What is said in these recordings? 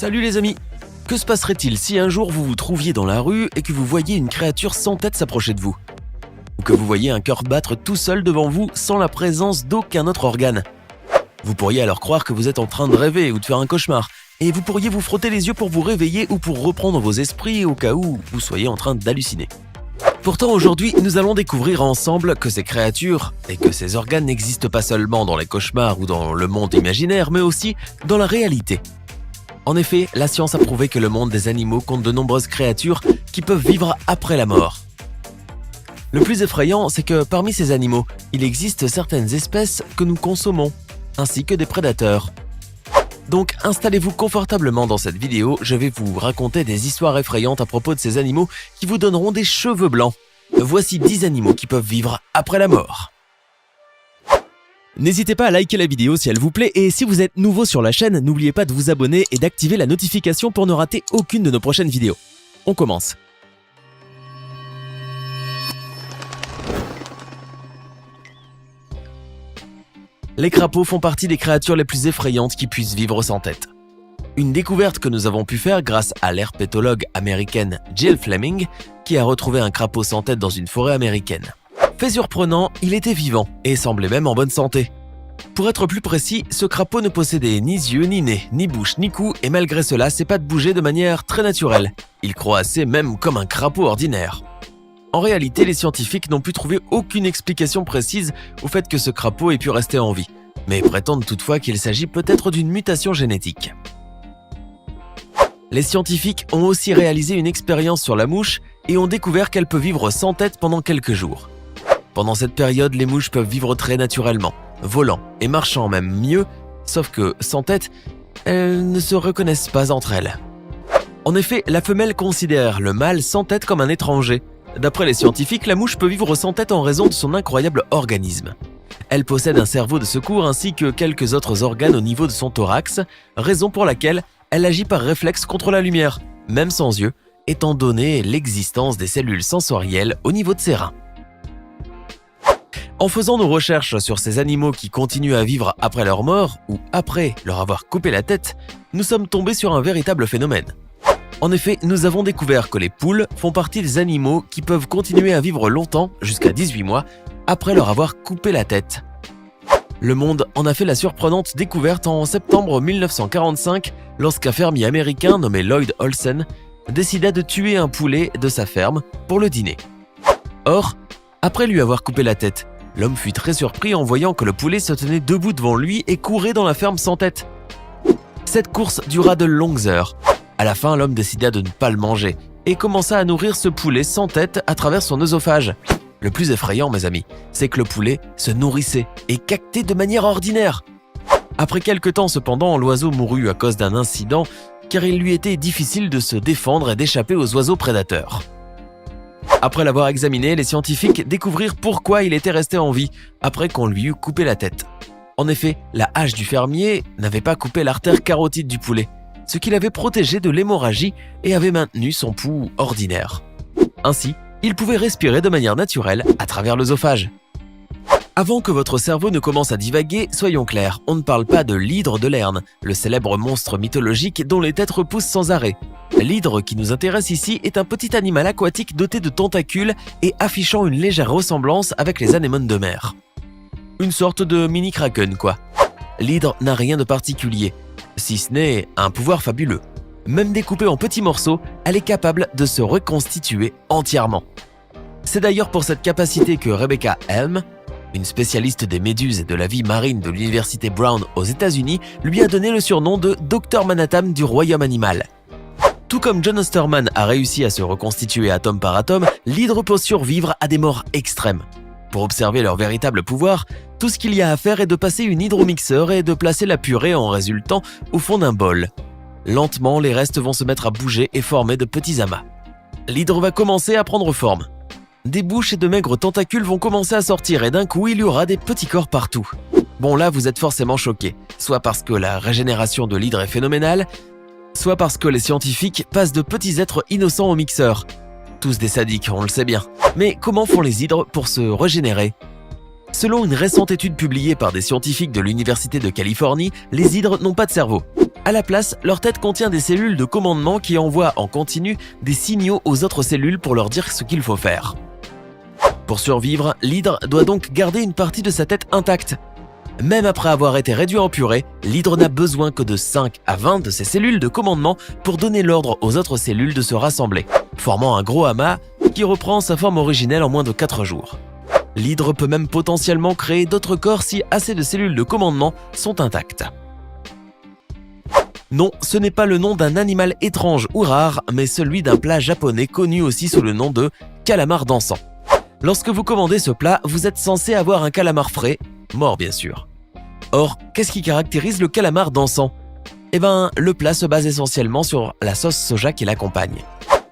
Salut les amis! Que se passerait-il si un jour vous vous trouviez dans la rue et que vous voyiez une créature sans tête s'approcher de vous? Ou que vous voyiez un cœur battre tout seul devant vous sans la présence d'aucun autre organe? Vous pourriez alors croire que vous êtes en train de rêver ou de faire un cauchemar, et vous pourriez vous frotter les yeux pour vous réveiller ou pour reprendre vos esprits au cas où vous soyez en train d'halluciner. Pourtant aujourd'hui, nous allons découvrir ensemble que ces créatures et que ces organes n'existent pas seulement dans les cauchemars ou dans le monde imaginaire, mais aussi dans la réalité. En effet, la science a prouvé que le monde des animaux compte de nombreuses créatures qui peuvent vivre après la mort. Le plus effrayant, c'est que parmi ces animaux, il existe certaines espèces que nous consommons, ainsi que des prédateurs. Donc installez-vous confortablement dans cette vidéo, je vais vous raconter des histoires effrayantes à propos de ces animaux qui vous donneront des cheveux blancs. Voici 10 animaux qui peuvent vivre après la mort. N'hésitez pas à liker la vidéo si elle vous plaît et si vous êtes nouveau sur la chaîne, n'oubliez pas de vous abonner et d'activer la notification pour ne rater aucune de nos prochaines vidéos. On commence. Les crapauds font partie des créatures les plus effrayantes qui puissent vivre sans tête. Une découverte que nous avons pu faire grâce à l'herpétologue américaine Jill Fleming, qui a retrouvé un crapaud sans tête dans une forêt américaine. Fait surprenant, il était vivant et semblait même en bonne santé. Pour être plus précis, ce crapaud ne possédait ni yeux, ni nez, ni bouche, ni cou, et malgré cela, ses pattes bougeaient de manière très naturelle. Il croassait même comme un crapaud ordinaire. En réalité, les scientifiques n'ont pu trouver aucune explication précise au fait que ce crapaud ait pu rester en vie, mais prétendent toutefois qu'il s'agit peut-être d'une mutation génétique. Les scientifiques ont aussi réalisé une expérience sur la mouche et ont découvert qu'elle peut vivre sans tête pendant quelques jours. Pendant cette période, les mouches peuvent vivre très naturellement, volant et marchant même mieux, sauf que, sans tête, elles ne se reconnaissent pas entre elles. En effet, la femelle considère le mâle sans tête comme un étranger. D'après les scientifiques, la mouche peut vivre sans tête en raison de son incroyable organisme. Elle possède un cerveau de secours ainsi que quelques autres organes au niveau de son thorax, raison pour laquelle elle agit par réflexe contre la lumière, même sans yeux, étant donné l'existence des cellules sensorielles au niveau de ses reins. En faisant nos recherches sur ces animaux qui continuent à vivre après leur mort ou après leur avoir coupé la tête, nous sommes tombés sur un véritable phénomène. En effet, nous avons découvert que les poules font partie des animaux qui peuvent continuer à vivre longtemps, jusqu'à 18 mois, après leur avoir coupé la tête. Le Monde en a fait la surprenante découverte en septembre 1945 lorsqu'un fermier américain nommé Lloyd Olsen décida de tuer un poulet de sa ferme pour le dîner. Or, après lui avoir coupé la tête, l'homme fut très surpris en voyant que le poulet se tenait debout devant lui et courait dans la ferme sans tête. Cette course dura de longues heures. À la fin, l'homme décida de ne pas le manger et commença à nourrir ce poulet sans tête à travers son œsophage. Le plus effrayant, mes amis, c'est que le poulet se nourrissait et cactait de manière ordinaire. Après quelque temps cependant, l'oiseau mourut à cause d'un incident car il lui était difficile de se défendre et d'échapper aux oiseaux prédateurs. Après l'avoir examiné, les scientifiques découvrirent pourquoi il était resté en vie après qu'on lui eut coupé la tête. En effet, la hache du fermier n'avait pas coupé l'artère carotide du poulet, ce qui l'avait protégé de l'hémorragie et avait maintenu son pouls ordinaire. Ainsi, il pouvait respirer de manière naturelle à travers l'œsophage. Avant que votre cerveau ne commence à divaguer, soyons clairs, on ne parle pas de l'hydre de Lerne, le célèbre monstre mythologique dont les têtes repoussent sans arrêt. L'hydre qui nous intéresse ici est un petit animal aquatique doté de tentacules et affichant une légère ressemblance avec les anémones de mer. Une sorte de mini-kraken quoi. L'hydre n'a rien de particulier, si ce n'est un pouvoir fabuleux. Même découpée en petits morceaux, elle est capable de se reconstituer entièrement. C'est d'ailleurs pour cette capacité que Rebecca Helm, une spécialiste des méduses et de la vie marine de l'université Brown aux États-Unis, lui a donné le surnom de Dr Manhattan du royaume animal. Tout comme John Osterman a réussi à se reconstituer atome par atome, l'hydre peut survivre à des morts extrêmes. Pour observer leur véritable pouvoir, tout ce qu'il y a à faire est de passer une hydromixeur et de placer la purée en résultant au fond d'un bol. Lentement, les restes vont se mettre à bouger et former de petits amas. L'hydre va commencer à prendre forme. Des bouches et de maigres tentacules vont commencer à sortir et d'un coup, il y aura des petits corps partout. Bon là, vous êtes forcément choqués, soit parce que la régénération de l'hydre est phénoménale, soit parce que les scientifiques passent de petits êtres innocents au mixeur. Tous des sadiques, on le sait bien. Mais comment font les hydres pour se régénérer? Selon une récente étude publiée par des scientifiques de l'Université de Californie, les hydres n'ont pas de cerveau. À la place, leur tête contient des cellules de commandement qui envoient en continu des signaux aux autres cellules pour leur dire ce qu'il faut faire. Pour survivre, l'hydre doit donc garder une partie de sa tête intacte. Même après avoir été réduit en purée, l'hydre n'a besoin que de 5 à 20 de ses cellules de commandement pour donner l'ordre aux autres cellules de se rassembler, formant un gros amas qui reprend sa forme originelle en moins de 4 jours. L'hydre peut même potentiellement créer d'autres corps si assez de cellules de commandement sont intactes. Non, ce n'est pas le nom d'un animal étrange ou rare, mais celui d'un plat japonais connu aussi sous le nom de calamar dansant. Lorsque vous commandez ce plat, vous êtes censé avoir un calamar frais, mort bien sûr. Or, qu'est-ce qui caractérise le calamar dansant ? Eh ben, le plat se base essentiellement sur la sauce soja qui l'accompagne.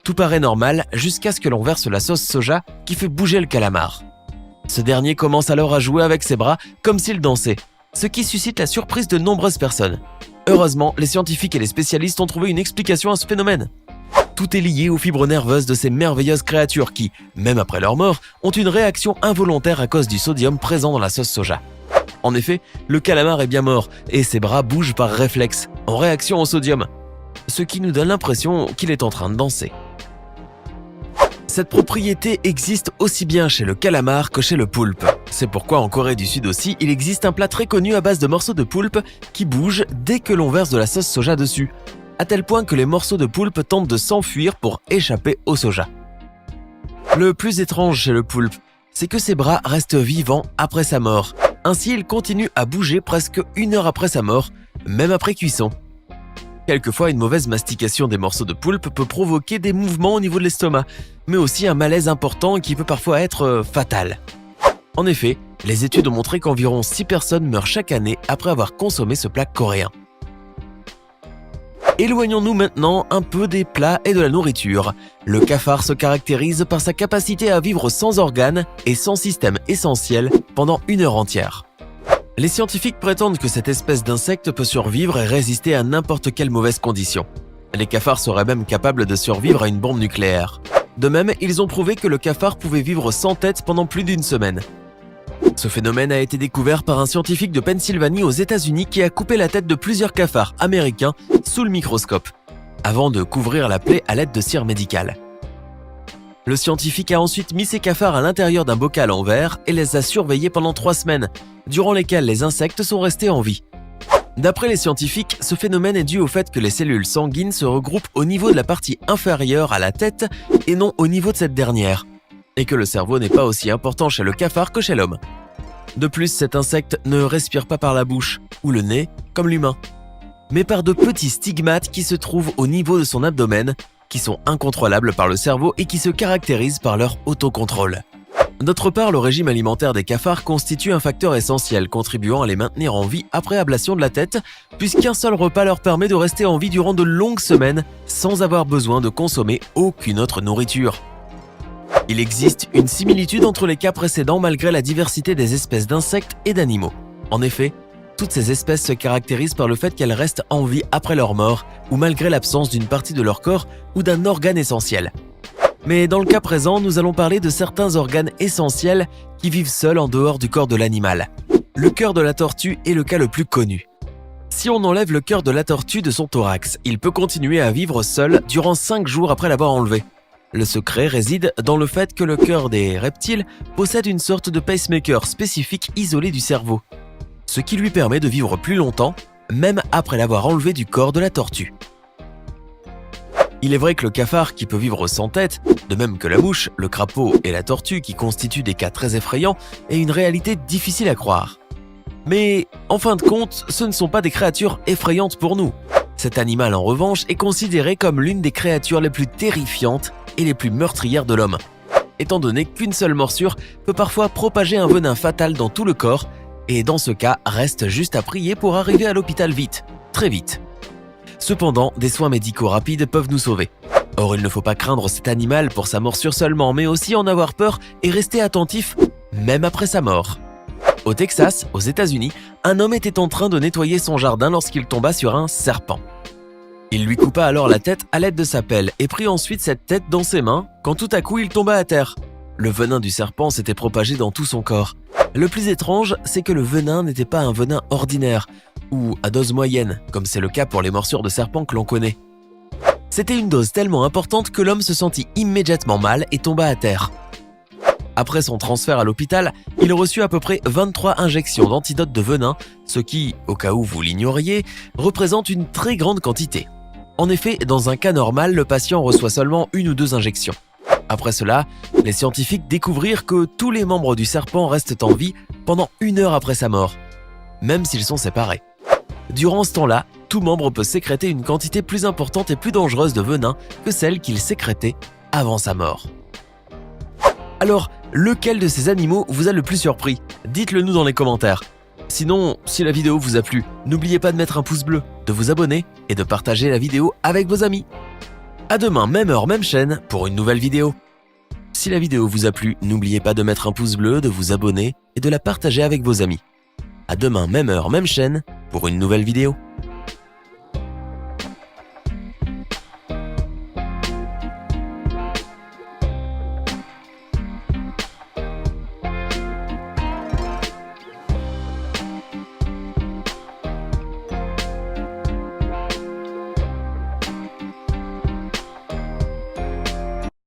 Tout paraît normal jusqu'à ce que l'on verse la sauce soja qui fait bouger le calamar. Ce dernier commence alors à jouer avec ses bras comme s'il dansait, ce qui suscite la surprise de nombreuses personnes. Heureusement, les scientifiques et les spécialistes ont trouvé une explication à ce phénomène. Tout est lié aux fibres nerveuses de ces merveilleuses créatures qui, même après leur mort, ont une réaction involontaire à cause du sodium présent dans la sauce soja. En effet, le calamar est bien mort et ses bras bougent par réflexe, en réaction au sodium, ce qui nous donne l'impression qu'il est en train de danser. Cette propriété existe aussi bien chez le calamar que chez le poulpe. C'est pourquoi en Corée du Sud aussi, il existe un plat très connu à base de morceaux de poulpe qui bougent dès que l'on verse de la sauce soja dessus, à tel point que les morceaux de poulpe tentent de s'enfuir pour échapper au soja. Le plus étrange chez le poulpe, c'est que ses bras restent vivants après sa mort. Ainsi, il continue à bouger presque 1 heure après sa mort, même après cuisson. Quelquefois, une mauvaise mastication des morceaux de poulpe peut provoquer des mouvements au niveau de l'estomac, mais aussi un malaise important qui peut parfois être fatal. En effet, les études ont montré qu'environ 6 personnes meurent chaque année après avoir consommé ce plat coréen. Éloignons-nous maintenant un peu des plats et de la nourriture. Le cafard se caractérise par sa capacité à vivre sans organes et sans système essentiel pendant 1 heure entière. Les scientifiques prétendent que cette espèce d'insecte peut survivre et résister à n'importe quelle mauvaise condition. Les cafards seraient même capables de survivre à une bombe nucléaire. De même, ils ont prouvé que le cafard pouvait vivre sans tête pendant plus d'1 semaine. Ce phénomène a été découvert par un scientifique de Pennsylvanie aux États-Unis qui a coupé la tête de plusieurs cafards américains sous le microscope, avant de couvrir la plaie à l'aide de cire médicale. Le scientifique a ensuite mis ces cafards à l'intérieur d'un bocal en verre et les a surveillés pendant 3 semaines, durant lesquelles les insectes sont restés en vie. D'après les scientifiques, ce phénomène est dû au fait que les cellules sanguines se regroupent au niveau de la partie inférieure à la tête et non au niveau de cette dernière, et que le cerveau n'est pas aussi important chez le cafard que chez l'homme. De plus, cet insecte ne respire pas par la bouche ou le nez comme l'humain, mais par de petits stigmates qui se trouvent au niveau de son abdomen, qui sont incontrôlables par le cerveau et qui se caractérisent par leur autocontrôle. D'autre part, le régime alimentaire des cafards constitue un facteur essentiel contribuant à les maintenir en vie après ablation de la tête, puisqu'un seul repas leur permet de rester en vie durant de longues semaines sans avoir besoin de consommer aucune autre nourriture. Il existe une similitude entre les cas précédents malgré la diversité des espèces d'insectes et d'animaux. En effet, toutes ces espèces se caractérisent par le fait qu'elles restent en vie après leur mort ou malgré l'absence d'une partie de leur corps ou d'un organe essentiel. Mais dans le cas présent, nous allons parler de certains organes essentiels qui vivent seuls en dehors du corps de l'animal. Le cœur de la tortue est le cas le plus connu. Si on enlève le cœur de la tortue de son thorax, il peut continuer à vivre seul durant 5 jours après l'avoir enlevé. Le secret réside dans le fait que le cœur des reptiles possède une sorte de pacemaker spécifique isolé du cerveau, ce qui lui permet de vivre plus longtemps, même après l'avoir enlevé du corps de la tortue. Il est vrai que le cafard qui peut vivre sans tête, de même que la mouche, le crapaud et la tortue qui constituent des cas très effrayants, est une réalité difficile à croire. Mais en fin de compte, ce ne sont pas des créatures effrayantes pour nous. Cet animal en revanche est considéré comme l'une des créatures les plus terrifiantes et les plus meurtrières de l'homme, étant donné qu'une seule morsure peut parfois propager un venin fatal dans tout le corps, et dans ce cas, reste juste à prier pour arriver à l'hôpital vite, très vite. Cependant, des soins médicaux rapides peuvent nous sauver. Or, il ne faut pas craindre cet animal pour sa morsure seulement, mais aussi en avoir peur et rester attentif, même après sa mort. Au Texas, aux États-Unis, un homme était en train de nettoyer son jardin lorsqu'il tomba sur un serpent. Il lui coupa alors la tête à l'aide de sa pelle et prit ensuite cette tête dans ses mains quand tout à coup il tomba à terre. Le venin du serpent s'était propagé dans tout son corps. Le plus étrange, c'est que le venin n'était pas un venin ordinaire. ou à dose moyenne, comme c'est le cas pour les morsures de serpent que l'on connaît. C'était une dose tellement importante que l'homme se sentit immédiatement mal et tomba à terre. Après son transfert à l'hôpital, il reçut à peu près 23 injections d'antidote de venin, ce qui, au cas où vous l'ignoriez, représente une très grande quantité. En effet, dans un cas normal, le patient reçoit seulement 1 ou 2 injections. Après cela, les scientifiques découvrirent que tous les membres du serpent restent en vie pendant 1 heure après sa mort, même s'ils sont séparés. Durant ce temps-là, tout membre peut sécréter une quantité plus importante et plus dangereuse de venin que celle qu'il sécrétait avant sa mort. Alors, lequel de ces animaux vous a le plus surpris? Dites-le nous dans les commentaires. Sinon, si la vidéo vous a plu, n'oubliez pas de mettre un pouce bleu, de vous abonner et de partager la vidéo avec vos amis. À demain, même heure, même chaîne, pour une nouvelle vidéo. Si la vidéo vous a plu, n'oubliez pas de mettre un pouce bleu, de vous abonner et de la partager avec vos amis. À demain, même heure, même chaîne, pour une nouvelle vidéo.